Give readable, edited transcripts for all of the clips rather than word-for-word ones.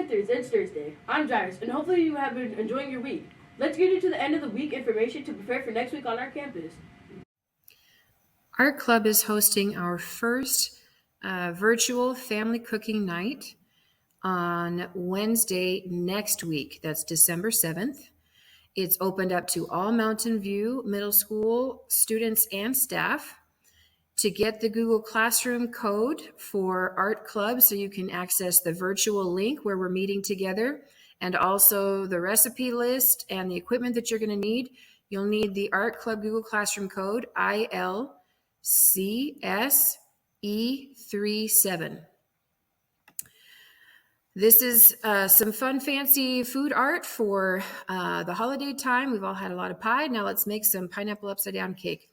Panthers, it's Thursday. I'm Jairus, and hopefully you have been enjoying your week. Let's get into the end of the week information to prepare for next week on our campus. Art Club is hosting our first virtual family cooking night on Wednesday next week. That's December 7th. It's opened up to all Mountain View Middle School students and staff. To get the Google Classroom code for Art Club so you can access the virtual link where we're meeting together, and also the recipe list and the equipment that you're going to need, you'll need the Art Club Google Classroom code ILCSE37. This is some fun, fancy food art for the holiday time. We've all had a lot of pie. Now let's make some pineapple upside down cake.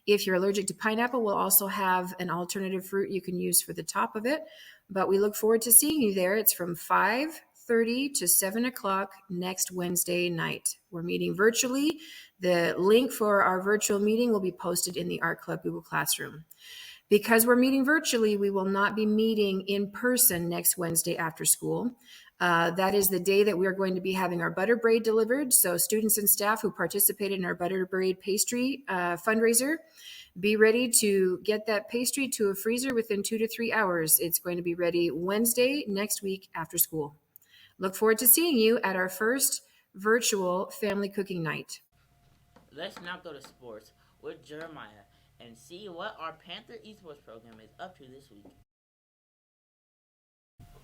If you're allergic to pineapple, we'll also have an alternative fruit you can use for the top of it. But we look forward to seeing you there. It's from 5:30 to 7 o'clock next Wednesday night. We're meeting virtually. The link for our virtual meeting will be posted in the Art Club Google Classroom. Because we're meeting virtually, we will not be meeting in person next Wednesday after school. That is the day that we are going to be having our butter braid delivered. So students and staff who participated in our butter braid pastry fundraiser, be ready to get that pastry to a freezer within 2 to 3 hours. It's going to be ready Wednesday next week after school. Look forward to seeing you at our first virtual family cooking night. Let's now go to sports with Jeremiah and see what our Panther esports program is up to this week.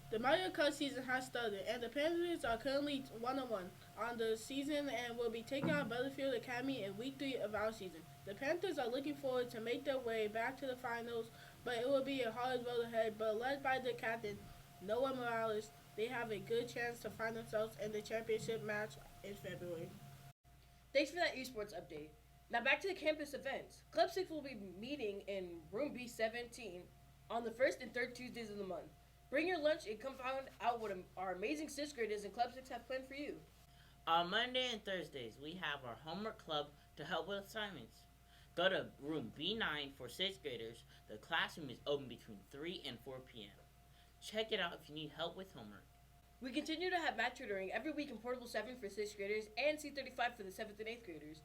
The Mario Kart season has started, and the Panthers are currently 1-1 on the season and will be taking on Battlefield Academy in week 3 of our season. The Panthers are looking forward to make their way back to the finals, but it will be a hard road ahead. But led by the captain, Noah Morales, they have a good chance to find themselves in the championship match in February. Thanks for that esports update. Now back to the campus events. Club 6 will be meeting in room B17 on the first and third Tuesdays of the month. Bring your lunch and come find out what our amazing 6th graders in Club 6 have planned for you. On Monday and Thursdays, we have our homework club to help with assignments. Go to room B9 for 6th graders. The classroom is open between 3 and 4 p.m. Check it out if you need help with homework. We continue to have math tutoring every week in Portable 7 for 6th graders and C35 for the 7th and 8th graders.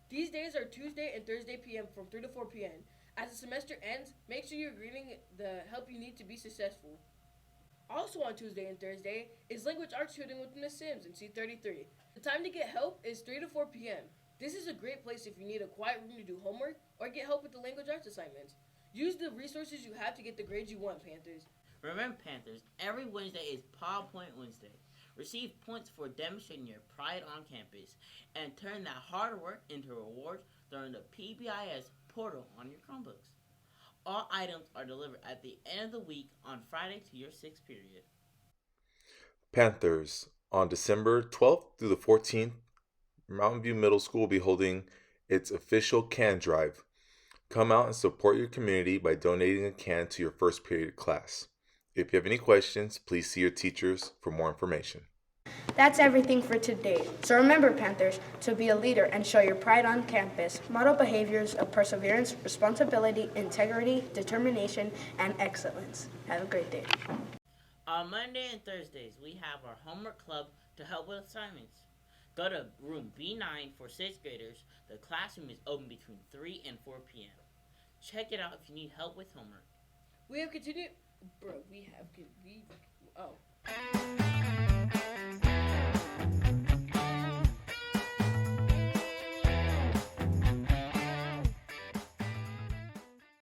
These days are Tuesday and Thursday p.m. from 3 to 4 p.m. As the semester ends, make sure you're reading the help you need to be successful. Also on Tuesday and Thursday is Language Arts tutoring with Miss Sims in C33. The time to get help is 3 to 4 p.m. This is a great place if you need a quiet room to do homework or get help with the language arts assignments. Use the resources you have to get the grades you want, Panthers. Remember, Panthers, every Wednesday is PowerPoint Wednesday. Receive points for demonstrating your pride on campus and turn that hard work into rewards during the PBIS portal on your Chromebooks. All items are delivered at the end of the week on Friday to your 6th period. Panthers, on December 12th through the 14th, Mountain View Middle School will be holding its official can drive. Come out and support your community by donating a can to your first period class. If you have any questions, please see your teachers for more information. That's everything for today. So remember, Panthers, to be a leader and show your pride on campus. Model behaviors of perseverance, responsibility, integrity, determination, and excellence. Have a great day. On Monday and Thursdays, we have our homework club to help with assignments. Go to room B9 for 6th graders. The classroom is open between 3 and 4 p.m. Check it out if you need help with homework. We have continued... Bro, we have... Oh.